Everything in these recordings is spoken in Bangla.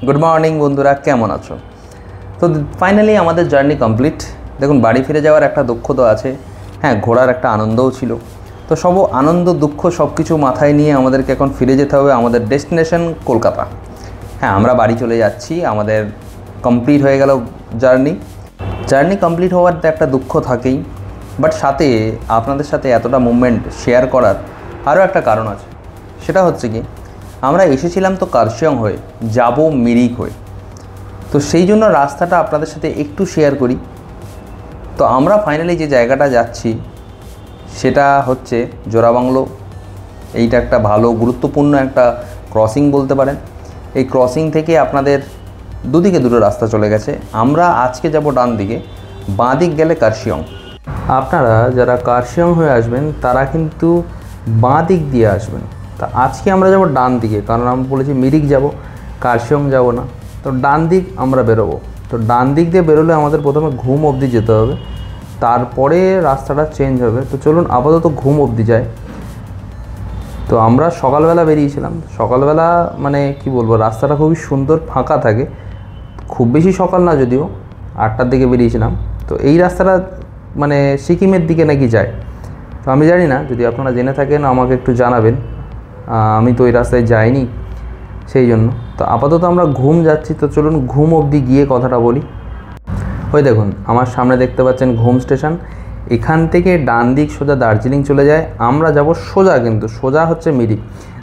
গুড মর্নিং বন্ধুরা, কেমন আছো? তো ফাইনালি আমাদের জার্নি কমপ্লিট। দেখুন, বাড়ি ফিরে যাওয়ার একটা দুঃখ তো আছে, হ্যাঁ, ঘোরার একটা আনন্দও ছিল। তো সব আনন্দ দুঃখ সব কিছু মাথায় নিয়ে আমাদেরকে এখন ফিরে যেতে হবে আমাদের ডেস্টিনেশন কলকাতা। হ্যাঁ, আমরা বাড়ি চলে যাচ্ছি, আমাদের কমপ্লিট হয়ে গেল জার্নি কমপ্লিট হওয়ার একটা দুঃখ থাকেই, বাট সাথে আপনাদের সাথে এতটা মুভমেন্ট শেয়ার করার আরও একটা কারণ আছে। সেটা হচ্ছে কি, আমরা এসেছিলাম তো কার্শিয়ং হয়ে, যাব মিরিক হয়ে। তো সেই জন্য রাস্তাটা আপনাদের সাথে একটু শেয়ার করি। তো আমরা ফাইনালি যে জায়গাটা যাচ্ছি সেটা হচ্ছে জোড়াবাংলো। এইটা একটা ভালো গুরুত্বপূর্ণ একটা ক্রসিং বলতে পারেন। এই ক্রসিং থেকে আপনাদের দুদিকে দুটো রাস্তা চলে গেছে। আমরা আজকে যাব ডান দিকে, বাঁ দিক গেলে কার্শিয়ং। আপনারা যারা কার্শিয়ং হয়ে আসবেন তারা কিন্তু বাঁ দিক দিয়ে আসবেন। তা আজকে আমরা যাব ডান দিকে, কারণ আমরা বলেছি মিরিক যাব, কার্শিয়ং যাব না। তো ডান দিক আমরা বেরোবো। তো ডান দিক দিয়ে বেরোলে আমাদের প্রথমে ঘুম অবধি যেতে হবে, তারপরে রাস্তাটা চেঞ্জ হবে। তো চলুন আপাতত ঘুম অবধি যাই। তো আমরা সকালবেলা বেরিয়েছিলাম। সকালবেলা মানে কি বলবো, রাস্তাটা খুবই সুন্দর, ফাঁকা থাকে। খুব বেশি সকাল না, যদিও 8টার দিকে বেরিয়েছিলাম। তো এই রাস্তাটা মানে সিকিমের দিকে নাকি যায়। তো আমি জানি না, যদি আপনারা জেনে থাকেন আমাকে একটু জানাবেন। আমি তো ওই রাস্তায় যাইনি, সেই জন্য। তো আপাতত আমরা ঘুম যাচ্ছি। তো চলুন ঘুম অবধি গিয়ে কথাটা বলি। ওই দেখুন, আমার সামনে দেখতে পাচ্ছেন ঘুম স্টেশন। এখান থেকে ডান দিক সোজা দার্জিলিং চলে যায়। আমরা যাব সোজা, কিন্তু সোজা হচ্ছে মিরিক।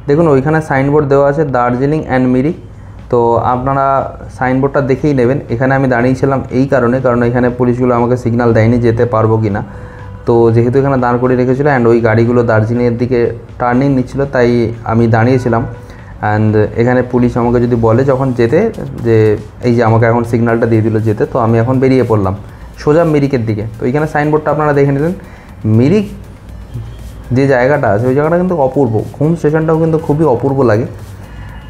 দেখুন ওইখানে সাইনবোর্ড দেওয়া আছে দার্জিলিং অ্যান্ড মিরিক। তো আপনারা সাইনবোর্ডটা দেখেই নেবেন। এখানে আমি দাঁড়িয়েছিলাম এই কারণে, কারণ এখানে পুলিশগুলো আমাকে সিগন্যাল দেয়নি যেতে পারবো কি না। তো যেহেতু এখানে দাঁড় করিয়ে রেখেছিলো অ্যান্ড ওই গাড়িগুলো দার্জিলিংয়ের দিকে টার্নিং নিচ্ছিল, তাই আমি দাঁড়িয়েছিলাম। অ্যান্ড এখানে পুলিশ আমাকে যদি বলে যখন যেতে, যে এই যে আমাকে এখন সিগন্যালটা দিয়ে দিল যেতে, তো আমি এখন বেরিয়ে পড়লাম সোজা মিরিকের দিকে। তো এইখানে সাইনবোর্ডটা আপনারা দেখে নিলেন। মিরিক যে জায়গাটা আছে ওই জায়গাটা কিন্তু অপূর্ব। ঘুম স্টেশনটাও কিন্তু খুবই অপূর্ব লাগে।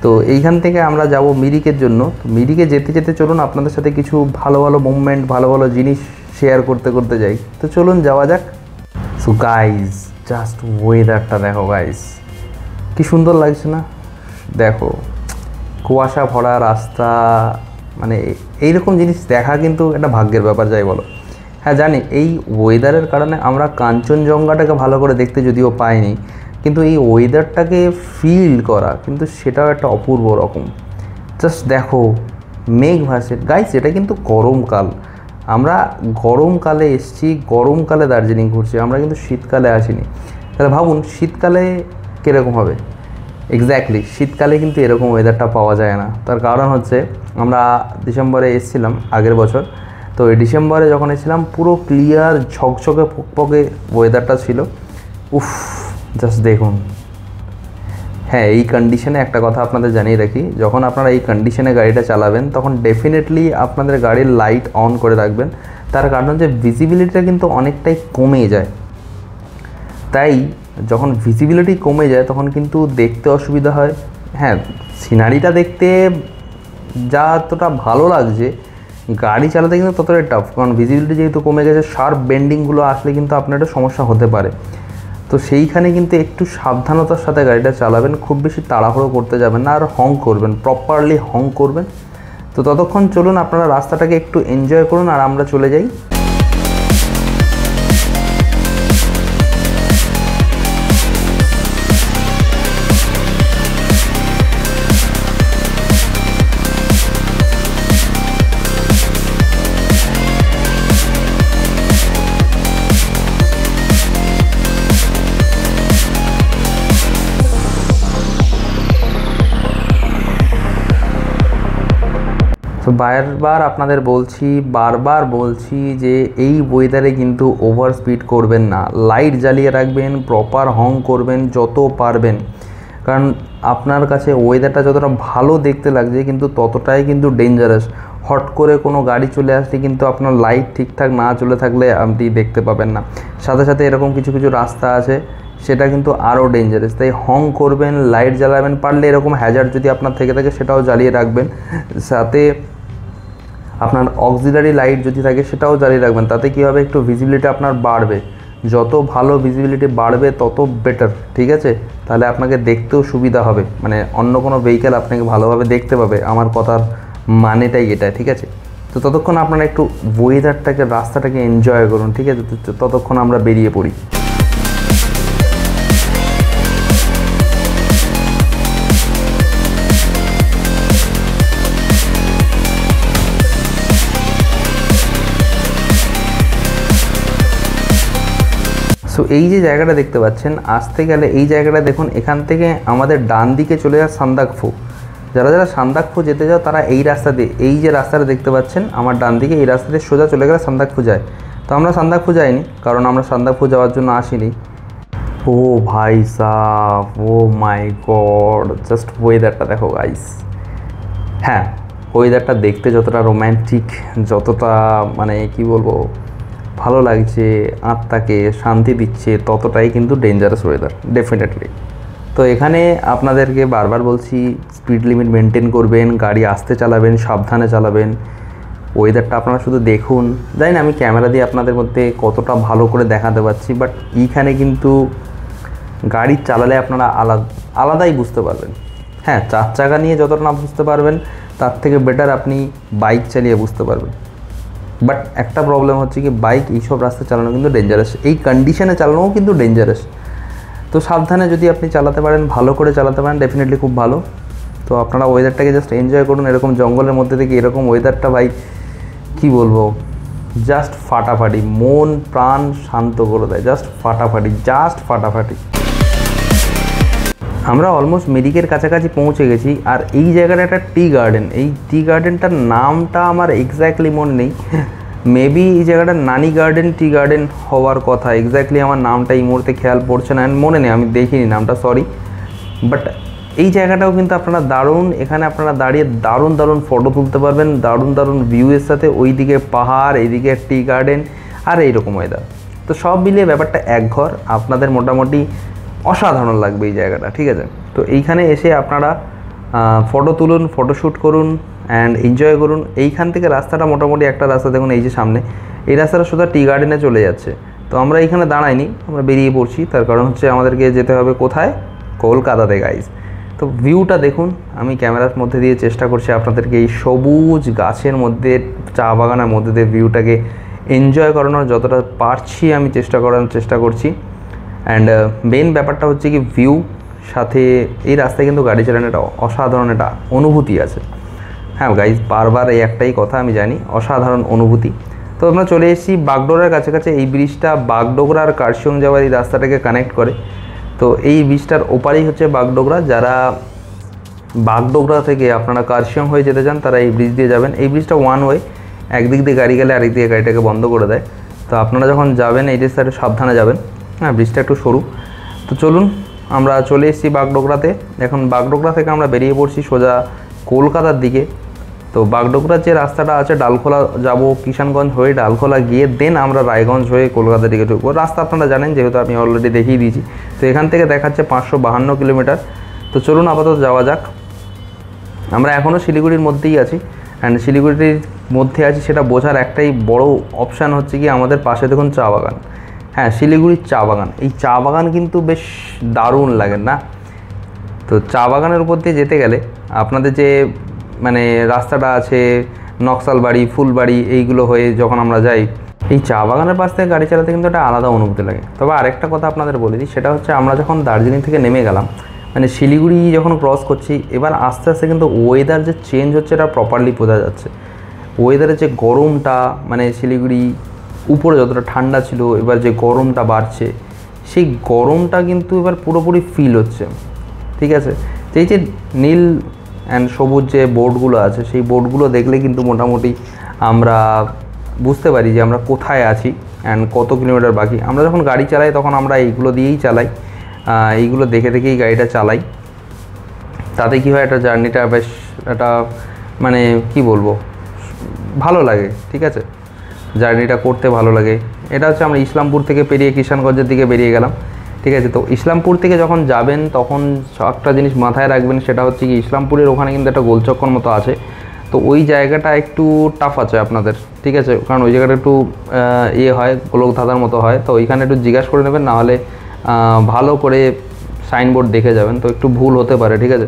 তো এইখান থেকে আমরা যাব মিরিকের জন্য। তো মিরিকে যেতে যেতে চলুন আপনাদের সাথে কিছু ভালো ভালো মুভমেন্ট, ভালো ভালো জিনিস শেয়ার করতে করতে যাই। তো চলুন যাওয়া যাক। সো গাইজ, জাস্ট ওয়েদারটা দেখো গাইজ, কি সুন্দর লাগছে না? দেখো, কুয়াশা ভরা রাস্তা, মানে এইরকম জিনিস দেখা কিন্তু একটা ভাগ্যের ব্যাপার, যাই বলো। হ্যাঁ জানি, এই ওয়েদারের কারণে আমরা কাঞ্চনজঙ্ঘাটাকে ভালো করে দেখতে যদিও পাইনি, কিন্তু এই ওয়েদারটাকে ফিল করা কিন্তু সেটাও একটা অপূর্ব রকম। জাস্ট দেখো, মেঘ ভাসে গাইস। এটা কিন্তু গরমকাল, আমরা গরমকালে এসছি, গরমকালে দার্জিলিং ঘুরছি, আমরা কিন্তু শীতকালে আসিনি। তাহলে ভাবুন শীতকালে কীরকম হবে। এক্স্যাক্টলি, শীতকালে কিন্তু এরকম ওয়েদারটা পাওয়া যায় না। তার কারণ হচ্ছে আমরা ডিসেম্বরে এসেছিলাম আগের বছর। তো এই ডিসেম্বরে যখন এসেছিলাম পুরো ক্লিয়ার ঝকঝকে ফকফকে ওয়েদারটা ছিল। উফ, জাস্ট দেখুন। হ্যাঁ, এই কন্ডিশনে একটা কথা আপনাদের জানিয়ে রাখি, যখন আপনারা এই কন্ডিশনে গাড়িটা চালাবেন তখন ডেফিনেটলি আপনাদের গাড়ির লাইট অন করে রাখবেন। তার কারণ হচ্ছে ভিজিবিলিটিটা কিন্তু অনেকটাই কমে যায়। তাই যখন ভিজিবিলিটি কমে যায় তখন কিন্তু দেখতে অসুবিধা হয়। হ্যাঁ, সিনারিটা দেখতে যতটা ভালো লাগছে, গাড়ি চালাতে কিন্তু ততটাই টাফ, কারণ ভিজিবিলিটি যেহেতু কমে গেছে, শার্প বেন্ডিংগুলো আসলে কিন্তু আপনার একটা সমস্যা হতে পারে। তো সেইখানে কিন্তু একটু সাবধানতার সাথে গাড়িটা চালাবেন, খুব বেশি তাড়াহুড়ো করতে যাবেন না, আর হং করবেন, প্রপারলি হং করবেন। তো ততক্ষণ চলুন আপনারা রাস্তাটাকে একটু এনজয় করুন আর আমরা চলে যাই। তো বারবার আপনাদের বলছি, বারবার বলছি যে এই ওয়েদারে কিন্তু ওভার স্পিড করবেন না, লাইট জ্বালিয়ে রাখবেন, প্রপার হং করবেন যত পারবেন। কারণ আপনার কাছে ওয়েদারটা যতটা ভালো দেখতে লাগছে কিন্তু ততটাই কিন্তু ডেঞ্জারাস। হট করে কোনো গাড়ি চলে আসলে কিন্তু আপনার লাইট ঠিকঠাক না চলে থাকলে আপনি দেখতে পাবেন না। সাথে সাথে এরকম কিছু কিছু রাস্তা আছে সেটা কিন্তু আরও ডেঞ্জারাস। তাই হং করবেন, লাইট জ্বালাবেন, পারলে এরকম হ্যাজার্ড যদি আপনার থেকে থাকে সেটাও জ্বালিয়ে রাখবেন। সাথে আপনার অক্সিলারি লাইট যদি থাকে সেটাও জ্বালিয়ে রাখবেন। তাতে কী হবে, একটু ভিজিবিলিটি আপনার বাড়বে। যত ভালো ভিজিবিলিটি বাড়বে তত বেটার, ঠিক আছে? তাহলে আপনাকে দেখতেও সুবিধা হবে, মানে অন্য কোনো ভেহিক্যাল আপনাকে ভালোভাবে দেখতে পাবে, আমার কথার মানেটাই এটা, ঠিক আছে? তো ততক্ষণ আপনারা একটু ওয়েদারটাকে, রাস্তাটাকে এনজয় করুন, ঠিক আছে? তো ততক্ষণ আমরা বেরিয়ে পড়ি। সো এই যে জায়গাটা দেখতে পাচ্ছেন, আসতে গেলে এই জায়গাটা দেখুন, এখান থেকে আমাদের ডান দিকে চলে যায় সান্দাকফু। যারা যারা সান্দাকফু যেতে যাও তারা এই রাস্তা দিয়ে, এই যে রাস্তাটা দেখতে পাচ্ছেন আমার ডান দিকে, এই রাস্তা দিয়ে সোজা চলে গেলে সান্দাকফু যায়। তো আমরা সান্দাকফু যাইনি, কারণ আমরা সান্দাকফু যাওয়ার জন্য আসিনি। ও ভাই সাহ, ও মাই গড, জাস্ট ওয়েদারটা দেখো গাইস। হ্যাঁ, ওয়েদারটা দেখতে যতটা রোম্যান্টিক, যতটা মানে কি বলবো, ভালো লাগছে, আত্মাকে শান্তি দিচ্ছে, ততটাই কিন্তু ডেঞ্জারাস ওয়েদার ডেফিনেটলি। তো এখানে আপনাদেরকে বারবার বলছি, স্পিড লিমিট মেনটেন করবেন, গাড়ি আস্তে চালাবেন, সাবধানে চালাবেন। ওয়েদারটা আপনারা শুধু দেখুন। জানি না আমি ক্যামেরা দিয়ে আপনাদের মধ্যে কতটা ভালো করে দেখাতে পারছি, বাট এইখানে কিন্তু গাড়ি চালালে আপনারা আলাদাই বুঝতে পারবেন। হ্যাঁ, 4 চাকা নিয়ে যতটা না বুঝতে পারবেন, তার থেকে বেটার আপনি বাইক চালিয়ে বুঝতে পারবেন। বাট একটা প্রবলেম হচ্ছে কি, বাইক এইসব রাস্তায় চালানো কিন্তু ডেঞ্জারাস, এই কন্ডিশনে চালানোও কিন্তু ডেঞ্জারাস। তো সাবধানে যদি আপনি চালাতে পারেন, ভালো করে চালাতে পারেন, ডেফিনেটলি খুব ভালো। তো আপনারা ওয়েদারটাকে জাস্ট এনজয় করুন। এরকম জঙ্গলের মধ্যে থেকে এরকম ওয়েদারটা ভাই কী বলবো, জাস্ট ফাটাফাটি, মন প্রাণ শান্ত করে দেয়, জাস্ট ফাটাফাটি। আমরা অলমোস্ট মেরিকের কাছাকাছি পৌঁছে গেছি। আর এই জায়গাটা একটা টি গার্ডেন, এই টি গার্ডেনটার নামটা আমার এক্স্যাক্টলি মনে নেই, মেবি এই জায়গাটা নানি গার্ডেন টি গার্ডেন হওয়ার কথা। এক্স্যাক্টলি আমার নামটা এই মুহূর্তে খেয়াল পড়ছে না, অ্যান্ড মনে নেই, আমি দেখিনি নামটা, সরি। বাট এই জায়গাটাও কিন্তু আপনারা দারুণ, এখানে আপনারা দাঁড়িয়ে দারুণ ফটো তুলতে পারবেন, দারুণ ভিউয়ের সাথে। ওইদিকে পাহাড়, এইদিকে টি গার্ডেন, আর এইরকম ওয়েদার। তো সব মিলিয়ে ব্যাপারটা একঘর, আপনাদের মোটামুটি অসাধারণ লাগবে এই জায়গাটা, ঠিক আছে? তো এইখানে এসে আপনারা ফটো তুলুন, ফটোশ্যুট করুন অ্যান্ড এনজয় করুন। এইখান থেকে রাস্তাটা মোটামুটি একটা রাস্তা দেখুন, এই যে সামনে এই রাস্তাটা সোজা টি গার্ডেনে চলে যাচ্ছে। তো আমরা এইখানে দাঁড়াইনি, আমরা বেরিয়ে পড়ছি, তার কারণ হচ্ছে আমাদেরকে যেতে হবে কোথায়, কলকাতাতে গাইজ। তো ভিউটা দেখুন, আমি ক্যামেরার মধ্যে দিয়ে চেষ্টা করছি আপনাদেরকে এই সবুজ গাছের মধ্যে, চা বাগানের মধ্যে দিয়ে ভিউটাকে এনজয় করানোর যতটা পারছি আমি চেষ্টা করছি। অ্যান্ড মেন ব্যাপারটা হচ্ছে কি, ভিউ সাথে এই রাস্তায় কিন্তু গাড়ি চালানোর একটা অসাধারণ একটা অনুভূতি আছে। হ্যাঁ গাইজ, বারবার এই একটাই কথা আমি জানি, অসাধারণ অনুভূতি। তো আমরা চলে এসেছি বাগডোগরার কাছাকাছি। এই ব্রিজটা বাগডোগরা আর কার্শিয়ং যাওয়ার এই রাস্তাটাকে কানেক্ট করে। তো এই ব্রিজটার ওপারেই হচ্ছে বাগডোগরা। যারা বাগডোগরা থেকে আপনারা কার্শিয়ং হয়ে যেতে চান, তারা এই ব্রিজ দিয়ে যাবেন। এই ব্রিজটা ওয়ান ওয়ে, একদিক দিয়ে গাড়ি গেলে আরেক দিকে গাড়িটাকে বন্ধ করে দেয়। তো আপনারা যখন যাবেন এই রাস্তাটা সাবধানে যাবেন। হ্যাঁ, ব্রিজটা একটু সরু। তো চলুন, আমরা চলে এসেছি বাগডোগরাতে। এখন বাগডোগরা থেকে আমরা বেরিয়ে পড়ছি সোজা কলকাতার দিকে। তো বাগডোগরার যে রাস্তাটা আছে, ডালখোলা যাব, কিষানগঞ্জ হয়ে ডালখোলা গিয়ে দেন আমরা রায়গঞ্জ হয়ে কলকাতার দিকে ঢুকবো। রাস্তা আপনারা জানেন, যেহেতু আমি অলরেডি দেখিয়ে দিয়েছি। তো এখান থেকে দেখাচ্ছে 552 কিলোমিটার। তো চলুন আপাতত যাওয়া যাক। আমরা এখনও শিলিগুড়ির মধ্যেই আছি, অ্যান্ড শিলিগুড়ির মধ্যে আছি সেটা বোঝার একটাই বড় অপশান হচ্ছে কি, আমাদের পাশে দেখুন চা বাগান। হ্যাঁ, শিলিগুড়ির চা বাগান, এই চা বাগান কিন্তু বেশ দারুণ লাগে না? তো চা বাগানের উপর দিয়ে যেতে গেলে আপনাদের যে মানে রাস্তাটা আছে, নকশালবাড়ি, ফুলবাড়ি, এইগুলো হয়ে যখন আমরা যাই, এই চা বাগানের পাশ থেকে গাড়ি চালাতে কিন্তু একটা আলাদা অনুভূতি লাগে। তবে আরেকটা কথা আপনাদের বলে দিই, সেটা হচ্ছে আমরা যখন দার্জিলিং থেকে নেমে গেলাম, মানে শিলিগুড়ি যখন ক্রস করছি, এবার আস্তে আস্তে কিন্তু ওয়েদার যে চেঞ্জ হচ্ছে এটা প্রপারলি বোঝা যাচ্ছে। ওয়েদারের যে গরমটা, মানে শিলিগুড়ি উপরে যতটা ঠান্ডা ছিল, এবার যে গরমটা বাড়ছে, সেই গরমটা কিন্তু এবার পুরোপুরি ফিল হচ্ছে, ঠিক আছে? এই যে নীল অ্যান্ড সবুজ যে বোর্ডগুলো আছে, সেই বোর্ডগুলো দেখলে কিন্তু মোটামুটি আমরা বুঝতে পারি যে আমরা কোথায় আছি অ্যান্ড কত কিলোমিটার বাকি। আমরা যখন গাড়ি চালাই তখন আমরা এইগুলো দিয়েই চালাই, এইগুলো দেখে দেখেই গাড়িটা চালাই। তাতে কী হয়, একটা জার্নিটা বেশ একটা মানে কি বলবো, ভালো লাগে, ঠিক আছে? জার্নিটা করতে ভালো লাগে। এটা হচ্ছে আমরা ইসলামপুর থেকে পেরিয়ে কিষানগঞ্জের দিকে বেরিয়ে গেলাম, ঠিক আছে? তো ইসলামপুর থেকে যখন যাবেন তখন একটা জিনিস মাথায় রাখবেন, সেটা হচ্ছে কি, ইসলামপুরের ওখানে কিন্তু একটা গোলচক্কর মতো আছে। তো তো ওই জায়গাটা একটু টাফ আছে আপনাদের, ঠিক আছে, কারণ ওই জায়গাটা একটু হয় গোলক ধাঁধার মতো হয়। তো ওইখানে একটু জিজ্ঞাসা করে নেবেন, নাহলে ভালো করে সাইনবোর্ড দেখে যাবেন, তো একটু ভুল হতে পারে, ঠিক আছে।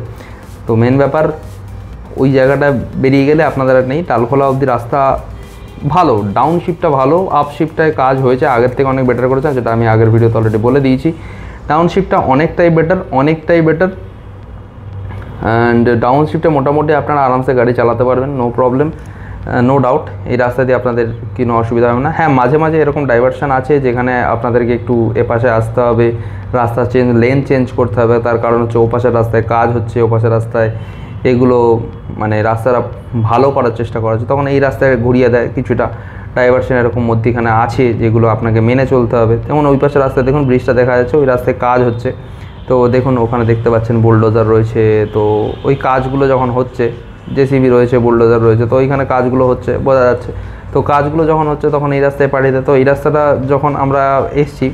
তো মেন ব্যাপার ওই জায়গাটা বেরিয়ে গেলে আপনাদের আর নেই। টালখোলা অবধি রাস্তা ভালো, ডাউনশিপটা ভালো, আপশিপটায় কাজ হয়েছে, আগের থেকে অনেক বেটার করেছে, যেটা আমি আগের ভিডিওতে অলরেডি বলে দিয়েছি। ডাউনশিপটা অনেকটাই বেটার অ্যান্ড ডাউনশিপটা মোটামুটি আপনারা আরামসে গাড়ি চালাতে পারবেন, নো প্রবলেম, নো ডাউট। এই রাস্তা দিয়ে আপনাদের কোনো অসুবিধা হবে না। হ্যাঁ, মাঝে মাঝে এরকম ডাইভারশন আছে যেখানে আপনাদেরকে একটু এপাশে আসতে হবে, রাস্তা লেন চেঞ্জ করতে হবে, তার কারণ হচ্ছে ওপাশের রাস্তায় কাজ হচ্ছে, ওপাশের রাস্তায় এগুলো মানে রাস্তাটা ভালো করার চেষ্টা করা হচ্ছে, তখন এই রাস্তায় ঘুরিয়ে দেয় কিছুটা ডাইভারশন এরকম মধ্যিখানে আছে যেগুলো আপনাকে মেনে চলতে হবে। যেমন ওই পাশের রাস্তায় দেখুন ব্রিজটা দেখা যাচ্ছে, ওই রাস্তায় কাজ হচ্ছে, তো দেখুন ওখানে দেখতে পাচ্ছেন বুলডোজার রয়েছে। তো ওই কাজগুলো যখন হচ্ছে, জেসিবি রয়েছে, বুলডোজার রয়েছে, তো ওইখানে কাজগুলো হচ্ছে বোঝা যাচ্ছে। তো কাজগুলো যখন হচ্ছে তখন এই রাস্তায় পাঠিয়ে দেয়। তো এই রাস্তাটা যখন আমরা এসছি,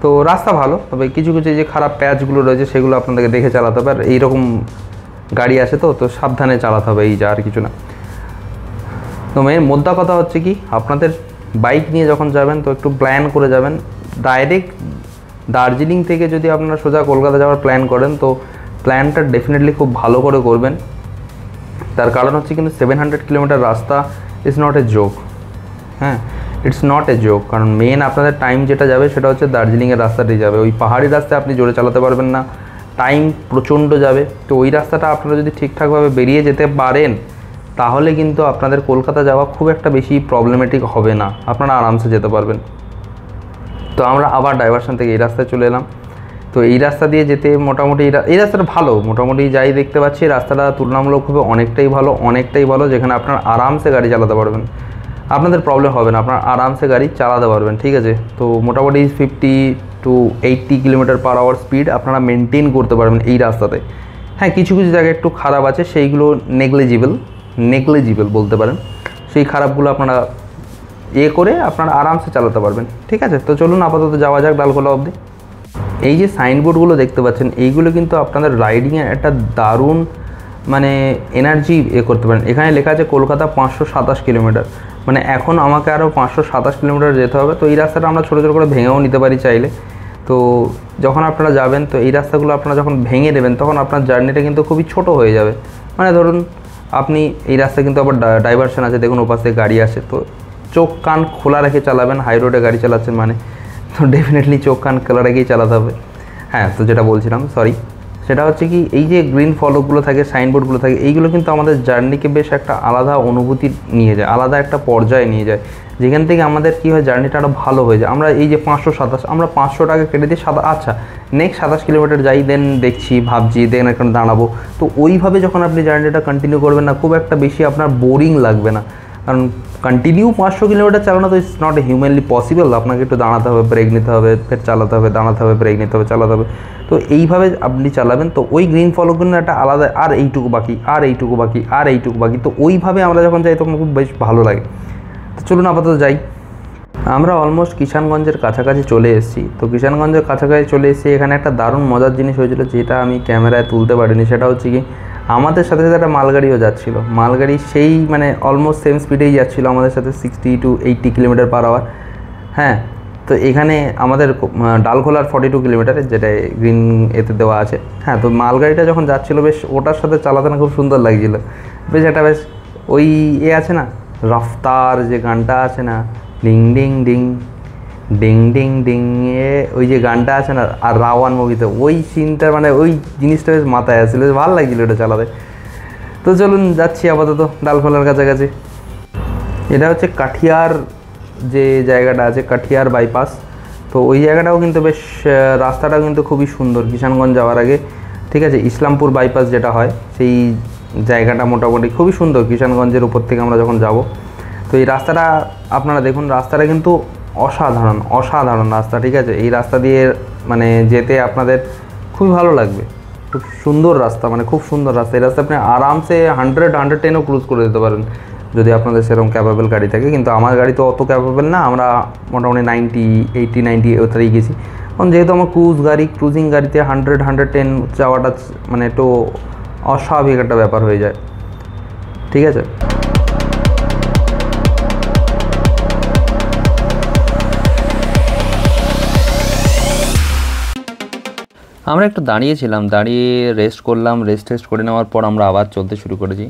তো রাস্তা ভালো, তবে কিছু কিছু যে খারাপ প্যাচগুলো রয়েছে সেগুলো আপনাদেরকে দেখে চালাতে হবে। আর এইরকম গাড়ি আছে তো সাবধানে চালাতে হবে, এই যা, আর কিছু না। তো মেন মোদ্দা কথা হচ্ছে কি, আপনাদের বাইক নিয়ে যখন যাবেন তো একটু প্ল্যান করে যাবেন। ডাইরেক্ট দার্জিলিং থেকে যদি আপনারা সোজা কলকাতা যাওয়ার প্ল্যান করেন, তো প্ল্যানটা ডেফিনেটলি খুব ভালো করে করবেন। তার কারণ হচ্ছে কিন্তু 700 কিলোমিটার রাস্তা ইজ নট এ জোক। হ্যাঁ, ইটস নট এ জোক, কারণ মেন আপনাদের টাইম যেটা যাবে সেটা হচ্ছে দার্জিলিংয়ের রাস্তাটাই যাবে। ওই পাহাড়ি রাস্তায় আপনি জোরে চালাতে পারবেন না, টাইম প্রচণ্ড যাবে। তো ওই রাস্তাটা আপনারা যদি ঠিকঠাকভাবে বেরিয়ে যেতে পারেন, তাহলে কিন্তু আপনাদের কলকাতা যাওয়া খুব একটা বেশি প্রবলেমেটিক হবে না, আপনারা আরামসে যেতে পারবেন। তো আমরা আবার ডাইভারশন থেকে এই রাস্তায় চলে এলাম। তো এই রাস্তা দিয়ে যেতে মোটামুটি এই রাস্তাটা ভালো, মোটামুটি যাই দেখতে পাচ্ছি রাস্তাটা তুলনামূলকভাবে অনেকটাই ভালো, যেখানে আপনারা আরামসে গাড়ি চালাতে পারবেন, আপনাদের প্রবলেম হবে না, আপনারা আরামসে গাড়ি চালাতে পারবেন, ঠিক আছে। তো মোটামুটি 50 to 80 kilometre per hour speed আপনারা মেনটেন করতে পারবেন এই রাস্তাতে। হ্যাঁ, কিছু কিছু জায়গায় একটু খারাপ আছে, সেইগুলো নেগলিজিবল বলতে পারেন, সেই খারাপগুলো আপনারা করে আপনারা আরামসে চালাতে পারবেন, ঠিক আছে। তো চলুন আপাতত যাওয়া যাক ডালখোলা অবধি। এই যে সাইনবোর্ডগুলো দেখতে পাচ্ছেন, এইগুলো কিন্তু আপনাদের রাইডিংয়ের একটা দারুণ মানে এনার্জি করতে পারেন। এখানে লেখা আছে কলকাতা 527 কিলোমিটার, মানে এখন আমাকে আরও 527 কিলোমিটার যেতে হবে। তো এই রাস্তাটা আমরা ছোটো ছোটো করে ভেঙেও নিতে পারি চাইলে। তো যখন আপনারা যাবেন, তো এই রাস্তাগুলো আপনারা যখন ভেঙে নেবেন, তখন আপনার জার্নিটা কিন্তু খুবই ছোট হয়ে যাবে। মানে ধরুন আপনি এই রাস্তায় কিন্তু আবার ডাইভারশন আছে, দেখুন ওপাশে গাড়ি আসে, তো চোখ কান খোলা রেখে চালাবেন। হাই রোডে গাড়ি চালাচ্ছেন মানে, তো ডেফিনেটলি চোখ কান খোলা রেখেই চালাতে হবে। হ্যাঁ, তো যেটা বলছিলাম, সেটা হচ্ছে কি, এই যে গ্রিন ফলকগুলো থাকে, সাইনবোর্ডগুলো থাকে, এইগুলো কিন্তু আমাদের জার্নিকে বেশ একটা আলাদা অনুভূতি নিয়ে যায়, আলাদা একটা পর্যায়ে নিয়ে যায়, যেখান থেকে আমাদের কী হয়, জার্নিটা আরও ভালো হয়ে যায়। আমরা এই যে 527, আমরা 500 টাকা কেটে দিই, আচ্ছা নেক্সট 27 কিলোমিটার যাই, দেন দেখছি, ভাবছি, দেন এখানে দাঁড়াবো। তো ওইভাবে যখন আপনি জার্নিটা কন্টিনিউ করবেন না, খুব একটা বেশি আপনার বোরিং লাগবে না, কারণ কন্টিনিউ 500 কিলোমিটার চালানো তো it's not a humanly possible. আপনাকে একটু দাঁড়াতে হবে, ব্রেক নিতে হবে, ফের চালাতে হবে, দাঁড়াতে হবে, ব্রেক নিতে হবে, চালাতে হবে। তো এইভাবে আপনি চালাবেন, তো ওই গ্রিন ফলকগুলো একটা আলাদা, আর এইটুকু বাকি, তো ওইভাবে আমরা যখন যাই তখন খুব বেশ ভালো লাগে। তো চলুন আপাতত যাই। আমরা অলমোস্ট কিষানগঞ্জের কাছাকাছি চলে এসেছি। তো কিষানগঞ্জের কাছাকাছি চলে এসেছি, এখানে একটা দারুণ মজার জিনিস হয়েছিল, যেটা আমি ক্যামেরায় তুলতে পারিনি। সেটা হচ্ছে কি, আমাদের সাথে সাথে একটা মালগাড়িও যাচ্ছিলো। মালগাড়ি সেই মানে অলমোস্ট সেম স্পিডেই যাচ্ছিলো আমাদের সাথে, 60 to 80 কিলোমিটার পার আওয়ার। হ্যাঁ, তো এখানে আমাদের ডালখোলার 42 কিলোমিটার, যেটা গ্রিন এতে দেওয়া আছে। হ্যাঁ, তো মালগাড়িটা যখন যাচ্ছিলো, বেশ ওটার সাথে চালাতে না খুব সুন্দর লাগছিলো। বেশ একটা বেশ ওই আছে না, রফতার যে গানটা আছে না, ding ding ding ding ding ding, ওই যে গানটা আছে না, আর রাওয়ান মুভিতে ওই সিনটা, মানে ওই জিনিসটা বেশ মাথায় আসছিলো, বেশ ভালো লাগছিলো এটা চালাতে। তো চলুন যাচ্ছি আপাতত ডালখোলার কাছাকাছি। এটা হচ্ছে কাঠিয়ার যে জায়গাটা আছে, কাঠিয়ার বাইপাস। তো ওই জায়গাটাও কিন্তু বেশ, রাস্তাটাও কিন্তু খুবই সুন্দর কিষানগঞ্জ যাওয়ার আগে, ঠিক আছে। ইসলামপুর বাইপাস যেটা হয়, সেই জায়গাটা মোটামুটি খুবই সুন্দর কিষানগঞ্জের উপর থেকে আমরা যখন যাব। তো এই রাস্তাটা আপনারা দেখুন, রাস্তাটা কিন্তু অসাধারণ রাস্তা, ঠিক আছে। এই রাস্তা দিয়ে মানে যেতে আপনাদের খুবই ভালো লাগবে, খুব সুন্দর রাস্তা, মানে খুব সুন্দর রাস্তা। এই রাস্তা আপনি আরামসে 110ও ক্রুজ করে যেতে পারেন যদি আপনাদের সেরকম ক্যাপাবেল গাড়ি থাকে। কিন্তু আমার গাড়ি তো অত ক্যাপাবেল না, আমরা মোটামুটি 80-90 ওটাই গেছি। কারণ যেহেতু আমার ক্রুজিং গাড়িতে 110 যাওয়াটা মানে একটু অস্বাভাবিক একটা ব্যাপার হয়ে যায়। ঠিক আছে। আমরা একটু দাঁড়িয়েছিলাম, দাঁড়িয়ে রেস্ট করলাম, রেস্ট করে নেওয়ার পর আমরা আবার চলতে শুরু করেছি।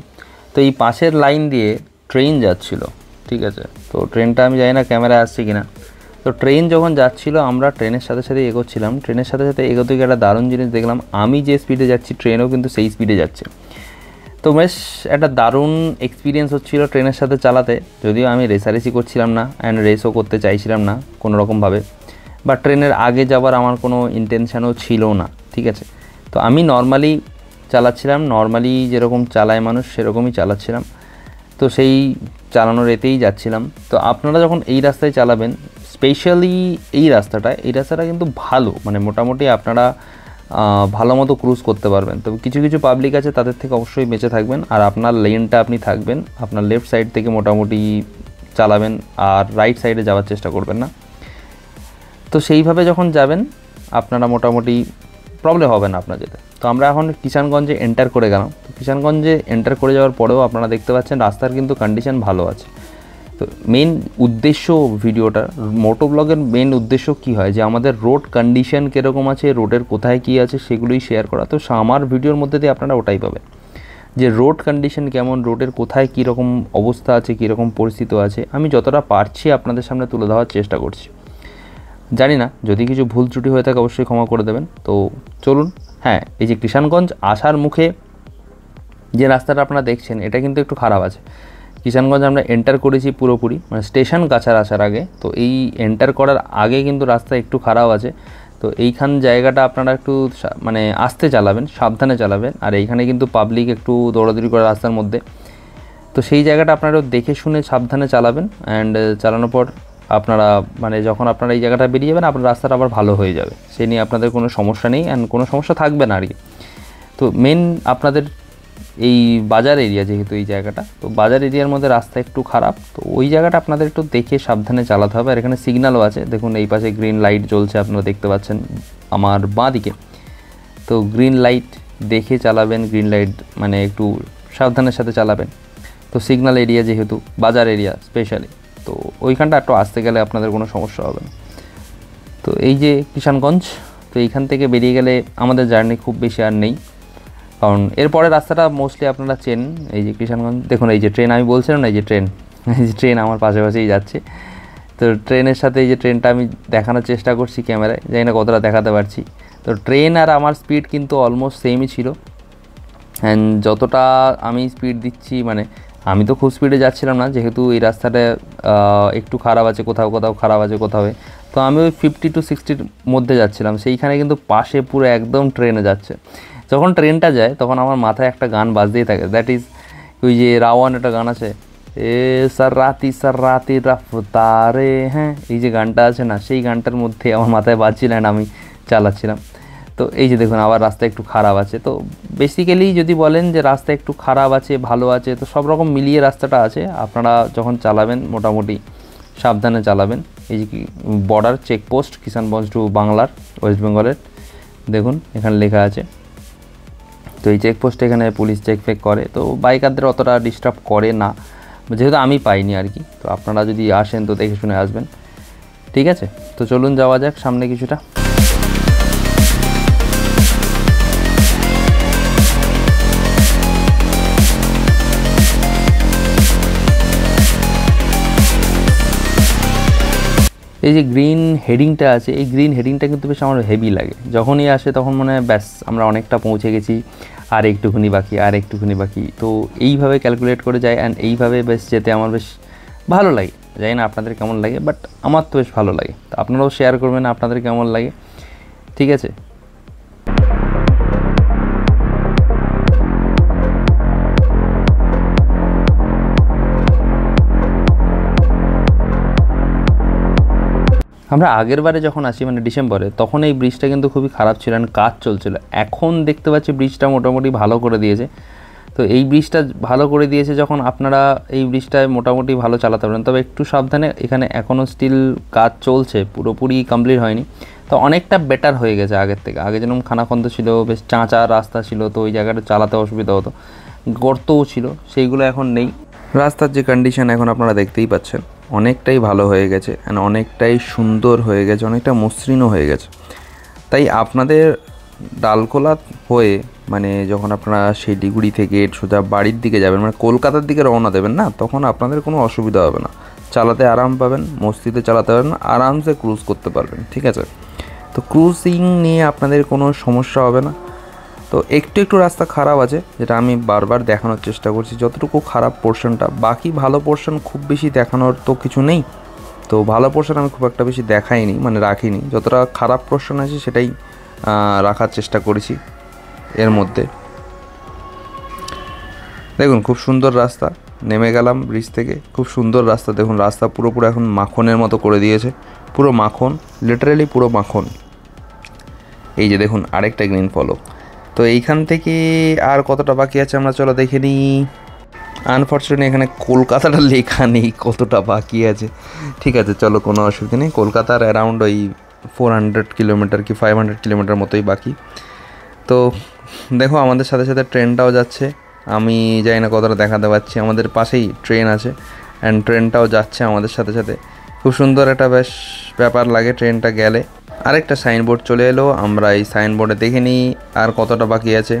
তো এই পাশের লাইন দিয়ে ট্রেন যাচ্ছিল, ঠিক আছে। তো ট্রেনটা আমি জানি না ক্যামেরায় আসছে কি না। তো ট্রেন যখন যাচ্ছিল আমরা ট্রেনের সাথে সাথে এগোচ্ছিলাম, ট্রেনের সাথে সাথে এগোতে গিয়ে একটা দারুণ জিনিস দেখলাম, আমি যে স্পিডে যাচ্ছি ট্রেনও কিন্তু সেই স্পিডে যাচ্ছে। তো বেশ একটা দারুণ এক্সপিরিয়েন্স হচ্ছিলো ট্রেনের সাথে চালাতে। যদিও আমি রেসারেসি করছিলাম না অ্যান্ড রেসও করতে চাইছিলাম না কোনো রকমভাবে, বা ট্রেনের আগে যাওয়ার আমার কোনো ইন্টেনশানও ছিল না, ঠিক আছে। তো আমি নর্মালি চালাচ্ছিলাম, নর্মালি যেরকম চালায় মানুষ সেরকমই চালাচ্ছিলাম। তো সেই চালানোর এতেই যাচ্ছিলাম। তো আপনারা যখন এই রাস্তায় চালাবেন, স্পেশালি এই রাস্তাটা কিন্তু ভালো, মানে মোটামুটি আপনারা ভালো মতো ক্রুজ করতে পারবেন। তবে কিছু কিছু পাবলিক আছে, তাদের থেকে অবশ্যই বেঁচে থাকবেন। আর আপনার লেনটা আপনি থাকবেন, আপনার লেফট সাইড থেকে মোটামুটি চালাবেন, আর রাইট সাইডে যাওয়ার চেষ্টা করবেন না। তো সেইভাবে যখন যাবেন আপনারা মোটামুটি প্রবলেম হবে না আপনার যেতে। তো আমরা এখন কিষানগঞ্জে এন্টার করে গেলাম। তো কিষানগঞ্জে এন্টার করে যাওয়ার পরেও আপনারা দেখতে পাচ্ছেন রাস্তার কিন্তু কন্ডিশন ভালো আছে। তো মেন উদ্দেশ্য ভিডিওটার, মোটো ব্লগের মেন উদ্দেশ্য কী হয়, যে আমাদের রোড কন্ডিশন কীরকম আছে, রোডের কোথায় কী আছে সেগুলোই শেয়ার করা। তো আমার ভিডিওর মধ্যে দিয়ে আপনারা ওটাই পাবেন, যে রোড কন্ডিশন কেমন, রোডের কোথায় কীরকম অবস্থা আছে, কীরকম পরিস্থিতি আছে, আমি যতটা পারছি আপনাদের সামনে তুলে দেওয়ার চেষ্টা করছি। জানি না যদি কিছু ভুল ত্রুটি হয়ে থাকে অবশ্যই ক্ষমা করে দেবেন। তো চলুন। হ্যাঁ, এই যে কিষানগঞ্জ আসার মুখে যে রাস্তাটা আপনারা দেখছেন এটা কিন্তু একটু খারাপ আছে। কিষানগঞ্জ আমরা এন্টার করেছি পুরোপুরি, মানে স্টেশন কাছার আসার আগে। তো এই এন্টার করার আগে কিন্তু রাস্তা একটু খারাপ আছে। তো এইখান জায়গাটা আপনারা একটু মানে আস্তে চালাবেন, সাবধানে চালাবেন। আর এইখানে কিন্তু পাবলিক একটু দৌড়াদৌড়ি করে রাস্তার মধ্যে। তো সেই জায়গাটা আপনারা দেখে শুনে সাবধানে চালাবেন। অ্যান্ড চালানোর পর আপনারা মানে যখন আপনারা এই জায়গাটা বেরিয়ে যাবেন আপনার রাস্তাটা আবার ভালো হয়ে যাবে, সে নিয়ে আপনাদের কোনো সমস্যা নেই অ্যান্ড কোনো সমস্যা থাকবে না আর কি। তো মেন আপনাদের এই বাজার এরিয়া, যেহেতু এই জায়গাটা, তো বাজার এরিয়ার মধ্যে রাস্তা একটু খারাপ। তো ওই জায়গাটা আপনাদের একটু দেখে সাবধানে চালাতে হবে। আর এখানে সিগন্যালও আছে, দেখুন এই পাশে গ্রিন লাইট জ্বলছে, আপনারা দেখতে পাচ্ছেন আমার বাঁ দিকে। তো গ্রিন লাইট দেখে চালাবেন, গ্রিন লাইট মানে একটু সাবধানের সাথে চালাবেন। তো সিগন্যাল এরিয়া যেহেতু, বাজার এরিয়া স্পেশালি, তো ওইখানটা একটু আসতে গেলে আপনাদের কোনো সমস্যা হবে না। তো এই যে কিষানগঞ্জ, তো এইখান থেকে বেরিয়ে গেলে আমাদের জার্নি খুব বেশি আর নেই, কারণ এরপরে রাস্তাটা মোস্টলি আপনারা চেনেন। এই যে কিষানগঞ্জ, দেখুন এই যে ট্রেন, আমি বলছিলাম না এই যে ট্রেন আমার পাশাপাশিই যাচ্ছে। তো ট্রেনের সাথে এই যে ট্রেনটা আমি দেখানোর চেষ্টা করছি ক্যামেরায়, জানি না কতটা দেখাতে পারছি। তো ট্রেন আর আমার স্পিড কিন্তু অলমোস্ট সেমই ছিল। অ্যান্ড যতটা আমি স্পিড দিচ্ছি, মানে আমি তো খুব স্পিডে যাচ্ছিলাম না, যেহেতু এই রাস্তাটা একটু খারাপ আছে, কোথাও কোথাও খারাপ আছে কোথাও। তো আমি ওই 50 to 60 মধ্যে যাচ্ছিলাম। সেইখানে কিন্তু পাশে পুরো একদম ট্রেনে যাচ্ছে। যখন ট্রেনটা যায় তখন আমার মাথায় একটা গান বাজতেই থাকে, দ্যাট ইজ ওই যে রাওয়ান একটা গান আছে, এ সার রাতি রাফতারে, হ্যাঁ এই যে গানটা আছে না, সেই গানটার মধ্যে আমার মাথায় বাজছিল অ্যান্ড আমি চালাচ্ছিলাম। তো এই যে দেখুন আবার রাস্তা একটু খারাপ আছে। তো বেসিক্যালি যদি বলেন যে রাস্তা একটু খারাপ আছে ভালো আছে, তো সব রকম মিলিয়ে রাস্তাটা আছে। আপনারা যখন চালাবেন মোটামুটি সাবধানে চালাবেন। এই যে বর্ডার চেকপোস্ট কিষানগঞ্জ টু বাংলার, ওয়েস্ট বেঙ্গলের, দেখুন এখানে লেখা আছে। তো এই চেকপোস্টে এখানে পুলিশ চেক ফেক করে, তো বাইকারদের অতটা ডিস্টার্ব করে না, যেহেতু আমি পাইনি আর কি। তো আপনারা যদি আসেন তো দেখে শুনে আসবেন, ঠিক আছে। তো চলুন যাওয়া যাক সামনে কিছুটা। এই যে গ্রিন হেডিংটা আছে, এই গ্রিন হেডিংটা কিন্তু বেশ আমার হেভি লাগে। যখনই আসে তখন মনে হয় ব্যাস আমরা অনেকটা পৌঁছে গেছি, আর একটুখানি বাকি, আর একটুখানি বাকি। তো এইভাবে ক্যালকুলেট করে যায় অ্যান্ড এইভাবে বেশ যেতে আমার বেশ ভালো লাগে। জানি না আপনাদের কেমন লাগে, বাট আমার তো বেশ ভালো লাগে। তো আপনারাও শেয়ার করবেন আপনাদের কেমন লাগে, ঠিক আছে। আমরা আগের বারে যখন আসি মানে ডিসেম্বরে, তখন এই ব্রিজটা কিন্তু খুবই খারাপ ছিল অ্যান্ড কাজ চলছিল। এখন দেখতে পাচ্ছি ব্রিজটা মোটামুটি ভালো করে দিয়েছে। তো এই ব্রিজটা ভালো করে দিয়েছে যখন, আপনারা এই ব্রিজটায় মোটামুটি ভালো চালাতে পারেন। তবে একটু সাবধানে, এখানে এখনও স্টিল কাজ চলছে, পুরোপুরি কমপ্লিট হয়নি। তো অনেকটা বেটার হয়ে গেছে আগের থেকে। আগে যেরকম খানাখন্দ ছিল, বেশ চাঁচা রাস্তা ছিল, তো ওই জায়গাটা চালাতে অসুবিধা হতো। গর্তও ছিল, সেইগুলো এখন নেই। রাস্তার যে কন্ডিশন এখন আপনারা দেখতেই পাচ্ছেন, অনেকটাই ভালো হয়ে গেছে, অ্যান্ড অনেকটাই সুন্দর হয়ে গেছে, অনেকটা মসৃণও হয়ে গেছে। তাই আপনাদের ডালখোলা হয়ে মানে যখন আপনারা শিলিগুড়ি থেকে সোজা বাড়ির দিকে যাবেন, মানে কলকাতার দিকে রওনা দেবেন না, তখন আপনাদের কোনো অসুবিধা হবে না, চালাতে আরাম পাবেন, মস্তিতে চালাতে পারবেন, আরামসে ক্রুজ করতে পারবেন, ঠিক আছে। তো ক্রুজিং নিয়ে আপনাদের কোনো সমস্যা হবে না। তো একটু একটু রাস্তা খারাপ আছে, যেটা আমি বারবার দেখানোর চেষ্টা করছি, যতটুকু খারাপ পোর্শনটা, বাকি ভালো পোর্শন খুব বেশি দেখানোর তো কিছু নেই। তো ভালো পোর্শন আমি খুব একটা বেশি দেখাইনি, মানে রাখিনি, যতটা খারাপ পোর্শন আছে সেটাই রাখার চেষ্টা করেছি এর মধ্যে। দেখুন খুব সুন্দর রাস্তা, নেমে গেলাম ব্রিজ থেকে, খুব সুন্দর রাস্তা। দেখুন রাস্তা পুরোপুরো এখন মাখনের মতো করে দিয়েছে, পুরো মাখন, লিটারালি পুরো মাখন। এই যে দেখুন আরেকটা গ্রিন ফলো। তো এইখান থেকে আর কতটা বাকি আছে আমরা চলো দেখে নিই। আনফর্চুনেটলি এখানে কলকাতাটা লেখা নেই কতটা বাকি আছে, ঠিক আছে চলো কোনো অসুবিধা নেই। কলকাতার অ্যারাউন্ড ওই 400 কিলোমিটার কি 500 কিলোমিটার মতোই বাকি। তো দেখো আমাদের সাথে সাথে ট্রেনটাও যাচ্ছে, আমি জানি না কতটা দেখাতে পাচ্ছি, আমাদের পাশেই ট্রেন আছে, অ্যান্ড ট্রেনটাও যাচ্ছে আমাদের সাথে সাথে। খুব সুন্দর একটা বেশ ব্যাপার লাগে ট্রেনটা গেলে। আরেকটা সাইনবোর্ড চলে এলো, আমরা এই সাইনবোর্ডে দেখে নিই আর কতটা বাকি আছে।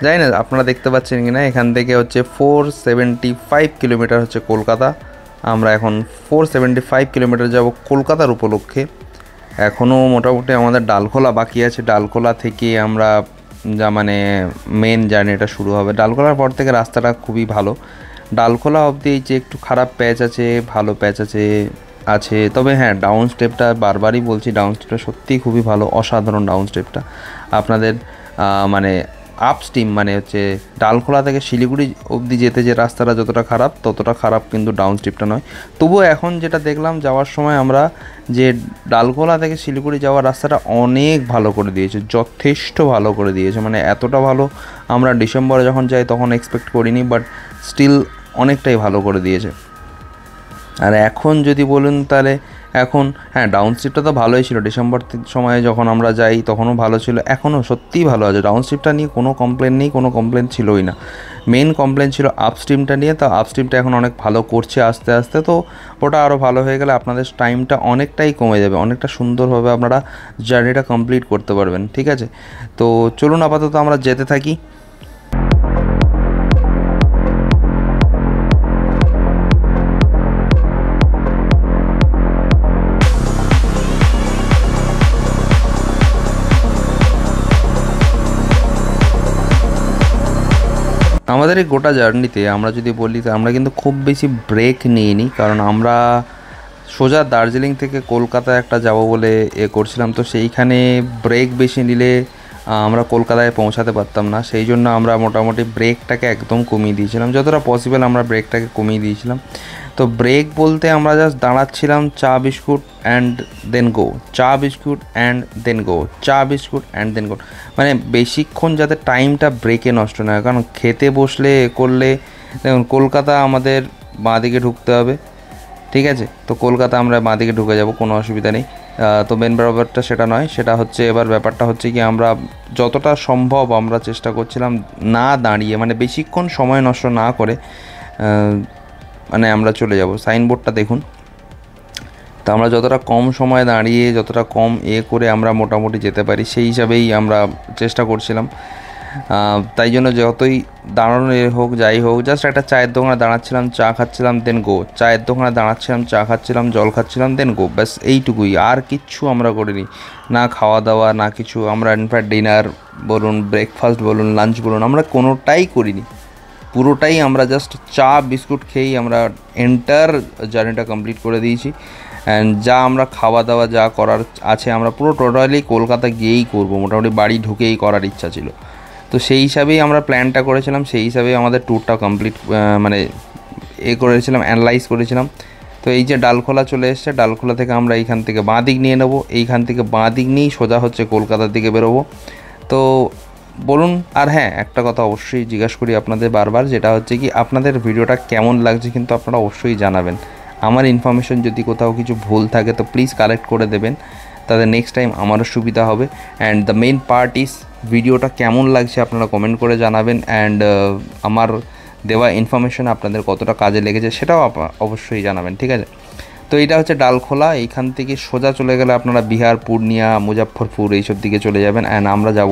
জানি না আপনারা দেখতে পাচ্ছেন কি না, এখান থেকে হচ্ছে 475 কিলোমিটার হচ্ছে কলকাতা। আমরা এখন 475 কিলোমিটার যাব কলকাতার উপলক্ষে। এখনও মোটামুটি আমাদের ডালখোলা বাকি আছে, ডালখোলা থেকে আমরা যা মানে মেন জার্নিটা শুরু হবে। ডালখোলার পর থেকে রাস্তাটা খুবই ভালো, ডালখোলা অবধি যে একটু খারাপ প্যাচ আছে, ভালো প্যাচ আছে, তবে হ্যাঁ ডাউন স্টেপটা বারবারই বলছি, ডাউন স্টেপটা সত্যিই খুবই ভালো, অসাধারণ ডাউন স্টেপটা। আপনাদের মানে আপ স্টিম মানে হচ্ছে ডালখোলা থেকে শিলিগুড়ি অবধি যেতে যে রাস্তাটা যতটা খারাপ, ততটা খারাপ কিন্তু ডাউন স্টেপটা নয়। তবুও এখন যেটা দেখলাম যাওয়ার সময় আমরা, যে ডালখোলা থেকে শিলিগুড়ি যাওয়ার রাস্তাটা অনেক ভালো করে দিয়েছে, যথেষ্ট ভালো করে দিয়েছে, মানে এতটা ভালো আমরা ডিসেম্বরে যখন যাই তখন এক্সপেক্ট করিনি, বাট স্টিল অনেকটাই ভালো করে দিয়েছে। আর এখন যদি বলুন তাহলে এখন হ্যাঁ ডাউন স্ট্রিপটা তো ভালোই ছিল, ডিসেম্বর সময়ে যখন আমরা যাই তখনও ভালো ছিল, এখনও সত্যিই ভালো আছে। ডাউন স্ট্রিপটা নিয়ে কোনো কমপ্লেন নেই, কোনো কমপ্লেন ছিলই না। মেন কমপ্লেন ছিল আপস্ট্রিমটা নিয়ে, তো আপস্ট্রিমটা এখন অনেক ভালো করছে আস্তে আস্তে, তো ওটা আরও ভালো হয়ে গেলে আপনাদের টাইমটা অনেকটাই কমে যাবে, অনেকটা সুন্দরভাবে আপনারা জার্নিটা কমপ্লিট করতে পারবেন, ঠিক আছে। তো চলুন আপাতত আমরা যেতে থাকি। আমাদের এই গোটা জার্নিতে আমরা যদি বলি, তো আমরা কিন্তু খুব বেশি ব্রেক নিইনি, কারণ আমরা সোজা দার্জিলিং থেকে কলকাতা একটা যাব বলে করছিলাম, তো সেইখানে ব্রেক বেশি নিলে আমরা কলকাতায় পৌঁছাতে পারতাম না, সেই জন্য আমরা মোটামুটি ব্রেকটাকে একদম কমিয়ে দিয়েছিলাম, যতটা পসিবল আমরা ব্রেকটাকে কমিয়ে দিয়েছিলাম। তো ব্রেক বলতে আমরা জাস্ট দাঁড়াচ্ছিলাম, চা বিস্কুট অ্যান্ড দেন গো, চা বিস্কুট অ্যান্ড দেন গো, চা বিস্কুট অ্যান্ড দেন গো, মানে বেশিক্ষণ যাতে টাইমটা ব্রেকে নষ্ট না হয়, কারণ খেতে বসলে করলে দেখুন কলকাতা আমাদের বাঁ দিকে ঢুকতে হবে, ঠিক আছে। তো কলকাতা আমরা বাঁ দিকে ঢুকে যাব, কোনো অসুবিধা নেই। তো মেন ব্যাপারটা সেটা নয়, সেটা হচ্ছে এবার ব্যাপারটা হচ্ছে কি আমরা যতটা সম্ভব আমরা চেষ্টা করছিলাম না দাঁড়িয়ে, মানে বেশিক্ষণ সময় নষ্ট না করে মানে আমরা চলে যাব। সাইনবোর্ডটা দেখুন, তো আমরা যতটা কম সময় দাঁড়িয়ে, যতটা কম করে আমরা মোটামুটি যেতে পারি, সেই হিসাবেই আমরা চেষ্টা করছিলাম। তাই জন্য যতই দাঁড়ানো হোক যাই হোক, জাস্ট একটা চায়ের দোকানে দাঁড়াচ্ছিলাম, চা খাচ্ছিলাম, দেন গো, চায়ের দোকানে দাঁড়াচ্ছিলাম, চা খাচ্ছিলাম, জল খাচ্ছিলাম, দেন গো, ব্যাস এইটুকুই, আর কিচ্ছু আমরা করিনি, না খাওয়া দাওয়া না কিছু। আমরা ইনফ্যাক্ট ডিনার বলুন, ব্রেকফাস্ট বলুন, লাঞ্চ বলুন, আমরা কোনোটাই করিনি, পুরোটাই আমরা জাস্ট চা বিস্কুট খেয়েই আমরা এন্টার জার্নিটা কমপ্লিট করে দিয়েছি। অ্যান্ড যা আমরা খাওয়া দাওয়া যা করার আছে আমরা পুরো টোটালি কলকাতা গিয়েই করবো, মোটামুটি বাড়ি ঢুকেই করার ইচ্ছা ছিল। তো সেই হিসাবেই আমরা প্ল্যানটা করেছিলাম, সেই হিসাবেই আমাদের ট্যুরটা কমপ্লিট মানে করেছিলাম, অ্যানালাইজ করেছিলাম। তো এই যে ডালখোলা চলে এসছে, ডালখোলা থেকে আমরা এইখান থেকে বাঁ দিক নিয়ে নেবো, এইখান থেকে বাঁ দিক নিয়েই সোজা হচ্ছে কলকাতার দিকে বেরোবো। তো বলুন, আর হ্যাঁ একটা কথা অবশ্যই জিজ্ঞাসা করি আপনাদের বারবার, যেটা হচ্ছে কি আপনাদের ভিডিওটা কেমন লাগছে কিন্তু আপনারা অবশ্যই জানাবেন। আমার ইনফরমেশন যদি কোথাও কিছু ভুল থাকে তো প্লিজ কারেক্ট করে দেবেন, তাদের নেক্সট টাইম আমারও সুবিধা হবে। And the main part is ভিডিওটা কেমন লাগছে আপনারা কমেন্ট করে জানাবেন। অ্যান্ড আমার দেওয়া ইনফরমেশন আপনাদের কতটা কাজে লেগেছে সেটাও অবশ্যই জানাবেন, ঠিক আছে। তো এটা হচ্ছে ডালখোলা, এইখান থেকে সোজা চলে গেলে আপনারা বিহার, পূর্ণিয়া, মুজফ্ফরপুর এইসব দিকে চলে যাবেন। অ্যান্ড আমরা যাব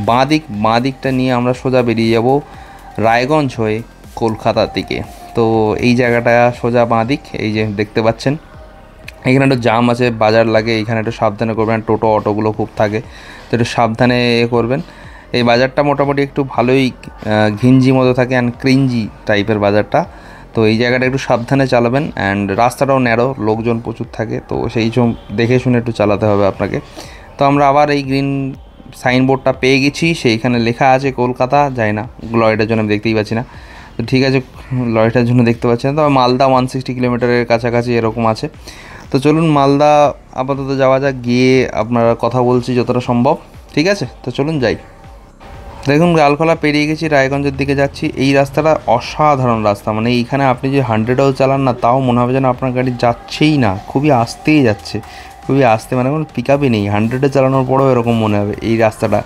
বাঁ দিকটা নিয়ে আমরা সোজা বেরিয়ে যাব রায়গঞ্জ হয়ে কলকাতার দিকে। তো এই জায়গাটা সোজা বাঁ দিক, এই যে দেখতে পাচ্ছেন এখানে একটু জাম আছে, বাজার লাগে, এখানে একটু সাবধানে করবেন, টোটো অটোগুলো খুব থাকে, তো একটু সাবধানে করবেন। এই বাজারটা মোটামুটি একটু ভালোই ঘিঞ্জি মতো থাকে অ্যান্ড ক্রিঞ্জি টাইপের বাজারটা, তো এই জায়গাটা একটু সাবধানে চালাবেন। অ্যান্ড রাস্তাটাও ন্যারো, লোকজন প্রচুর থাকে, তো সেই সব দেখে শুনে একটু চালাতে হবে আপনাকে। তো আমরা আবার এই গ্রিন সাইনবোর্ডটা পেয়ে গেছি, সেইখানে লেখা আছে কলকাতা, যায় না লরিটার জন্য আমি দেখতেই পাচ্ছি না, তো ঠিক আছে লরিটার জন্য দেখতে পাচ্ছি না, তবে মালদা 160 কিলোমিটারের কাছাকাছি এরকম আছে। তো চলুন মালদা আপাতত যাওয়া যাক, গিয়ে আপনারা কথা বলছি যতটা সম্ভব, ঠিক আছে। তো চলুন যাই। দেখুন ডালখোলা পেরিয়ে গেছি, রায়গঞ্জের দিকে যাচ্ছি। এই রাস্তাটা অসাধারণ রাস্তা, মানে এইখানে আপনি যে 100-এও চালান না তাও মনে হবে যেন আপনার গাড়ি যাচ্ছেই না, খুবই আস্তেই যাচ্ছে, খুবই আস্তে, মানে কোনো পিক আপই নেই। 100-এ চালানোর পরেও এরকম মনে হবে। এই রাস্তাটা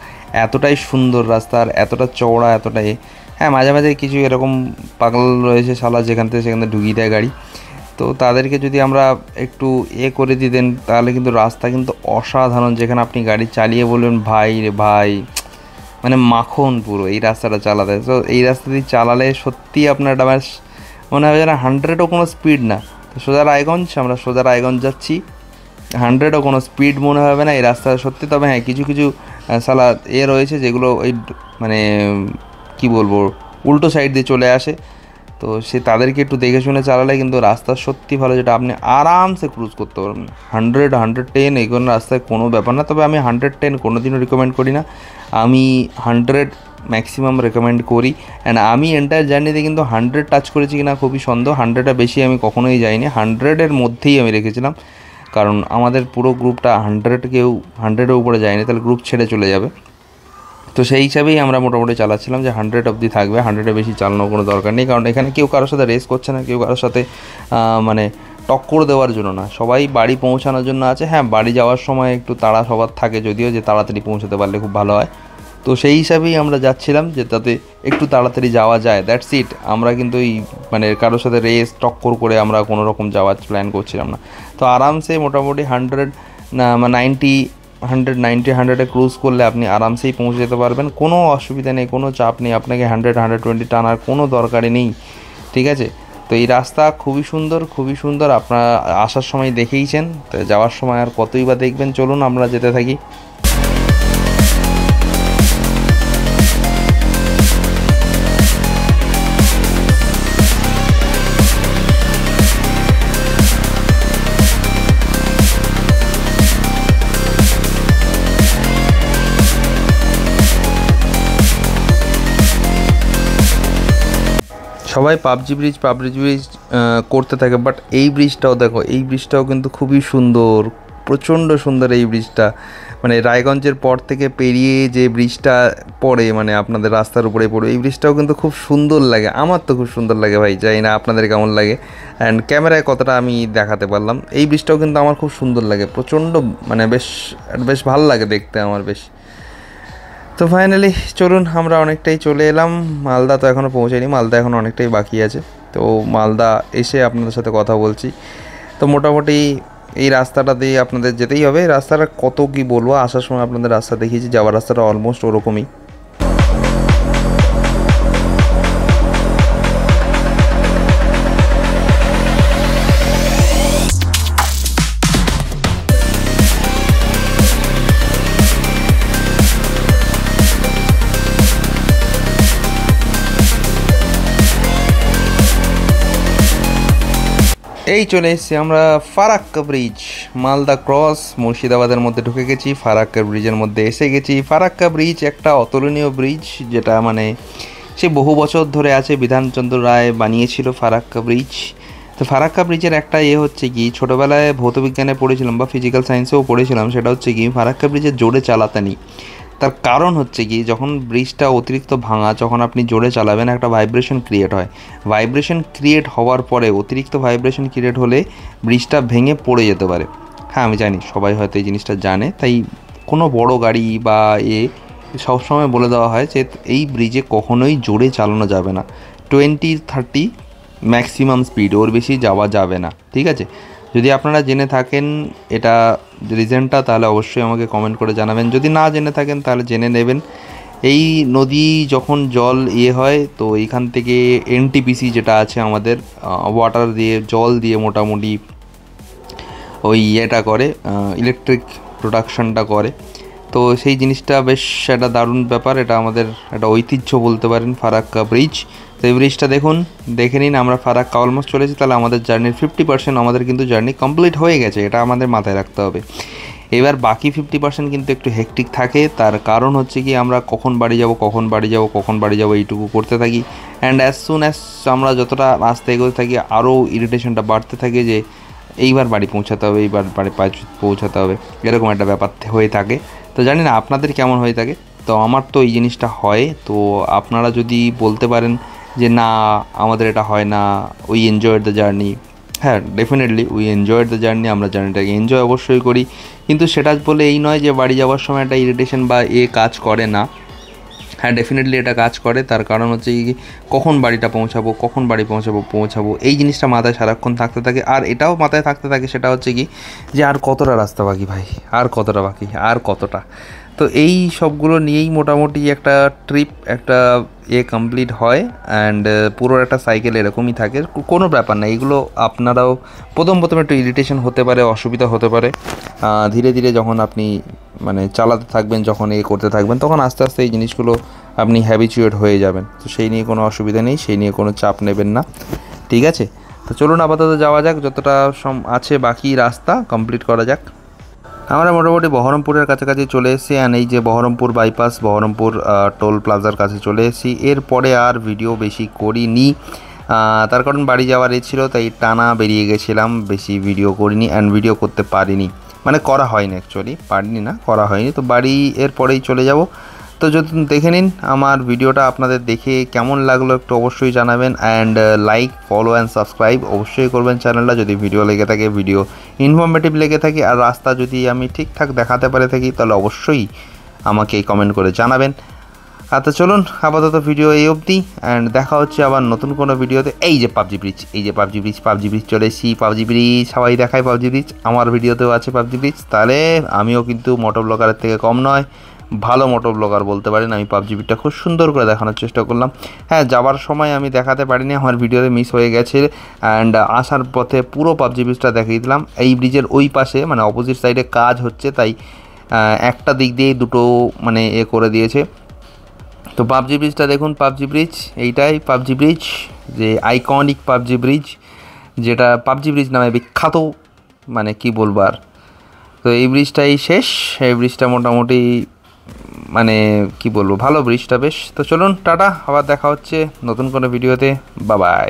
এতটাই সুন্দর রাস্তা, আর এতটা চওড়া, এতটাই, হ্যাঁ মাঝে মাঝে কিছু এরকম পাগল রয়েছে শালা যেখান থেকে সেখান থেকে ঢুকিয়ে দেয় গাড়ি, তো তাদেরকে যদি আমরা একটু করে দিতেন তাহলে কিন্তু রাস্তা কিন্তু অসাধারণ, যেখানে আপনি গাড়ি চালিয়ে বলবেন ভাই রে ভাই, মানে মাখন পুরো এই রাস্তাটা চালাতে। তো এই রাস্তা দিয়ে চালালে সত্যি আপনার একটা মনে হবে যেন 100-ও কোনো স্পিড না। তো সোজা রায়গঞ্জ, আমরা সোজা রায়গঞ্জ যাচ্ছি, 100-ও কোনো স্পিড মনে হবে না এই রাস্তা সত্যি। তবে হ্যাঁ কিছু কিছু শালা রয়েছে যেগুলো ওই মানে কি বলবো উল্টো সাইড দিয়ে চলে আসে, তো সে তাদেরকে একটু দেখে শুনে চালালে কিন্তু রাস্তা সত্যি ভালো, যেটা আপনি আরামসে ক্রুজ করতে পারবেন। 100-110 এই কোনো রাস্তায় কোনো ব্যাপার না, তবে আমি 110 কোনো দিনও রিকমেন্ড করি না, আমি 100 ম্যাক্সিমাম রেকমেন্ড করি। অ্যান্ড আমি এন্টায়ার জার্নিতে কিন্তু 100 টাচ করেছি কিনা খুবই সন্দেহ, 100-এর বেশি আমি কখনোই যাইনি, 100-এর মধ্যেই আমি রেখেছিলাম, কারণ আমাদের পুরো গ্রুপটা 100-এর উপরে যায়নি, তাহলে গ্রুপ ছেড়ে চলে যাবে। তো সেই হিসাবেই আমরা মোটামুটি চালাচ্ছিলাম যে 100 অবধি থাকবে, 100-এর বেশি চালানোর কোনো দরকার নেই, কারণ এখানে কেউ কারোর সাথে রেস করছে না, কেউ কারোর সাথে মানে টক্কর দেওয়ার জন্য না, সবাই বাড়ি পৌঁছানোর জন্য আছে। হ্যাঁ বাড়ি যাওয়ার সময় একটু তাড়া সবার থাকে, যদিও যে তাড়াতাড়ি পৌঁছাতে পারলে খুব ভালো হয়, তো সেই হিসাবেই আমরা যাচ্ছিলাম যে তাতে একটু তাড়াতাড়ি যাওয়া যায়, দ্যাটস ইট। আমরা কিন্তু এই মানে কারোর সাথে রেস টক্কর করে আমরা কোনো রকম যাওয়ার প্ল্যান করছিলাম না। তো আরামসে মোটামুটি 100-100-100-100-এ ক্রুজ করলে আপনি আরামসেই পৌঁছে যেতে পারবেন, কোনো অসুবিধা নেই, কোনো চাপ নেই, আপনাকে 100-120 টানার কোনো দরকারই নেই, ঠিক আছে। তো এই রাস্তা খুবই সুন্দর, খুবই সুন্দর, আপনারা আসার সময় দেখেইছেন, তো যাওয়ার সময় আর কতই বা দেখবেন। চলুন আমরা যেতে থাকি। সবাই পাবজি ব্রিজ করতে থাকে, বাট এই ব্রিজটাও দেখো, এই ব্রিজটাও কিন্তু খুবই সুন্দর, প্রচণ্ড সুন্দর এই ব্রিজটা, মানে রায়গঞ্জের পর থেকে পেরিয়ে যে ব্রিজটা পড়ে, মানে আপনাদের রাস্তার উপরে পড়ে, এই ব্রিজটাও কিন্তু খুব সুন্দর লাগে, আমার তো খুব সুন্দর লাগে ভাই, জানি না আপনাদের কেমন লাগে। অ্যান্ড ক্যামেরায় কতটা আমি দেখাতে পারলাম, এই ব্রিজটাও কিন্তু আমার খুব সুন্দর লাগে, প্রচণ্ড, মানে বেশ ভালো লাগে দেখতে আমার বেশ। তো ফাইনালি চলুন আমরা অনেকটাই চলে এলাম, মালদা তো এখনও পৌঁছাইনি, মালদা এখন অনেকটাই বাকি আছে, তো মালদা এসে আপনাদের সাথে কথা বলছি। তো মোটামুটি এই রাস্তাটা দিয়ে আপনাদের যেতেই হবে, রাস্তাটা কত কি বলবো, আসার সময় আপনাদের রাস্তা দেখিয়েছি, যাওয়ার রাস্তাটা অলমোস্ট ওরকমই। এই চলে এসেছি আমরা ফারাক্কা ব্রিজ, মালদা ক্রস মুর্শিদাবাদের মধ্যে ঢুকে গেছি, ফারাক্কা ব্রিজের মধ্যে এসে গেছি। ফারাক্কা ব্রিজ একটা অতুলনীয় ব্রিজ, যেটা মানে সে বহু বছর ধরে আছে, বিধানচন্দ্র রায় বানিয়েছিল ফারাক্কা ব্রিজ। তো ফারাক্কা ব্রিজের একটা হচ্ছে কি, ছোটোবেলায় ভৌতবিজ্ঞানে পড়েছিলাম বা ফিজিক্যাল সায়েন্সেও পড়েছিলাম, সেটা হচ্ছে কি ফারাক্কা ব্রিজের জোরে চালাতে নেই। তার কারণ হচ্ছে কি, যখন ব্রিজটা অতিরিক্ত ভাঙা, যখন আপনি জোরে চালাবেন একটা ভাইব্রেশন ক্রিয়েট হয়, ভাইব্রেশন ক্রিয়েট হওয়ার পরে অতিরিক্ত ভাইব্রেশন ক্রিয়েট হলে ব্রিজটা ভেঙে পড়ে যেতে পারে। হ্যাঁ আমি জানি সবাই হয়তো এই জিনিসটা জানে, তাই কোনো বড় গাড়ি বা সবসময় বলে দেওয়া হয় যে এই ব্রিজে কখনোই জোরে চালানো যাবে না, 20-30 ম্যাক্সিমাম স্পিড, ওর বেশি যাওয়া যাবে না, ঠিক আছে? যদি আপনারা জেনে থাকেন এটা রিজনটা, তাহলে অবশ্যই আমাকে কমেন্ট করে জানাবেন। যদি না জেনে থাকেন তাহলে জেনে নেবেন। এই নদী যখন জল হয়, তো এইখান থেকে এনটিপিসি যেটা আছে আমাদের ওয়াটার দিয়ে, জল দিয়ে মোটামুটি ওই ইয়েটা করে, ইলেকট্রিক প্রোডাকশনটা করে। তো সেই জিনিসটা বেশ একটা দারুণ ব্যাপার, এটা আমাদের একটা ঐতিহ্য বলতে পারেন, ফারাক্কা ব্রিজ। তো এই ব্রিজটা দেখে নিন, আমরা ফারাক্কা অলমোস্ট চলেছি, তাহলে আমাদের জার্নির 50% আমাদের কিন্তু জার্নি কমপ্লিট হয়ে গেছে, এটা আমাদের মাথায় রাখতে হবে। এবার বাকি 50% কিন্তু একটু হেকটিক থাকে, তার কারণ হচ্ছে কি আমরা কখন বাড়ি যাব এইটুকু করতে থাকি। অ্যান্ড অ্যাজ সুন অ্যাজ আমরা যতটা রাস্তা এগোতে থাকি, আরও ইরিটেশনটা বাড়তে থাকে যে এইবার বাড়ি পৌঁছাতে হবে, এইবার বাড়ি পৌঁছাতে হবে, এরকম একটা ব্যাপার হয়ে থাকে। তো জানি না আপনাদের কেমন হয়ে থাকে, তো আমার তো এই জিনিসটা হয়। তো আপনারা যদি বলতে পারেন যে না আমাদের এটা হয় না, উই এনজয়েড দ্য জার্নি, হ্যাঁ definitely we enjoyed the journey, আমরা জার্নিটাকে এনজয় অবশ্যই করি, কিন্তু সেটা বলে এই নয় যে বাড়ি যাওয়ার সময় একটা ইরিটেশন বা কাজ করে না। হ্যাঁ ডেফিনেটলি এটা কাজ করে, তার কারণ হচ্ছে কি কখন বাড়িটা পৌঁছাবো এই জিনিসটা মাথায় সারাক্ষণ থাকতে থাকে। আর এটাও মাথায় থাকতে থাকে, সেটা হচ্ছে কি যে আর কতটা রাস্তা বাকি ভাই, আর কতটা। তো এই সবগুলো নিয়েই মোটামুটি একটা ট্রিপ, একটা কমপ্লিট হয়। অ্যান্ড পুরো একটা সাইকেল এরকমই থাকে, কোনো ব্যাপার না। এগুলো আপনারাও প্রথমে একটু ইরিটেশন হতে পারে, অসুবিধা হতে পারে, ধীরে ধীরে যখন আপনি মানে চালাতে থাকবেন, যখন করতে থাকবেন, তখন আস্তে আস্তে এই জিনিসগুলো আপনি হ্যাবিচুয়েট হয়ে যাবেন। তো সেই নিয়ে কোনো অসুবিধা নেই, সেই নিয়ে কোনো চাপ নেবেন না, ঠিক আছে? তো চলুন আপাতত যাওয়া যাক, যতটা আছে বাকি রাস্তা কমপ্লিট করা যাক। আমরা মোটামুটি বহরমপুরের কাছাকাছি চলে এসেছি, অ্যান্ড এই যে বহরমপুর বাইপাস, বহরমপুর টোল প্লাজার কাছে চলে এসেছি। এরপরে আর ভিডিও বেশি করিনি, তার কারণ বাড়ি যাওয়ার ছিল, তাই টানা বেরিয়ে গেছিলাম, বেশি ভিডিও করিনি অ্যান্ড ভিডিও করতে পারিনি, মানে করা হয়নি, অ্যাকচুয়ালি পারিনি না, করা হয়নি। তো বাড়ি এরপরেই চলে যাব। তো যদি দেখে নিন আমার ভিডিওটা, আপনাদের দেখে কেমন লাগলো একটু অবশ্যই জানাবেন। And like, follow and subscribe অবশ্যই করবেন চ্যানেলটা, যদি ভিডিও লেগে থাকে, ভিডিও ইনফরমেটিভ লেগে থাকে, আর রাস্তা যদি আমি ঠিকঠাক দেখাতে পারে থাকি, তাহলে অবশ্যই আমাকে কমেন্ট করে জানাবেন। তো চলুন আপাতত ভিডিও এই অবধি, অ্যান্ড দেখা হচ্ছে আবার নতুন কোনো ভিডিওতে। এই যে পাবজি ব্রিজ চলে এসেছি, পাবজি ব্রিজ সবাই দেখায়, পাবজি ব্রিজ আমার ভিডিওতেও আছে পাবজি ব্রিজ। তাহলে আমিও কিন্তু মোটো ব্লগারের থেকে কম নয়, ভালো মোটো ব্লগার বলতে পারেন। আমি পাবজি ব্রিজটা খুব সুন্দর করে দেখানোর চেষ্টা করলাম। হ্যাঁ, যাবার সময় আমি দেখাতে পারিনি, আমার ভিডিওতে মিস হয়ে গেছে। অ্যান্ড আসার পথে পুরো পাবজি ব্রিজটা দেখিয়ে দিলাম। এই ব্রিজের ওই পাশে মানে অপোজিট সাইডে কাজ হচ্ছে, তাই একটা দিক দিয়ে দুটো মানে করে দিয়েছে। তো পাবজি ব্রিজটা দেখুন, পাবজি ব্রিজ এইটাই পাবজি ব্রিজ, যে আইকনিক পাবজি ব্রিজ, যেটা পাবজি ব্রিজ নামে বিখ্যাত, মানে কি বলবো আর। তো এই ব্রিজটাই শেষ, এই ব্রিজটা মোটামুটি মানে কি বলবো, ভালো ব্রিজটা বেশ। তো চলুন টাটা, আবার দেখা হচ্ছে নতুন কোনো ভিডিওতে, বাই বাই।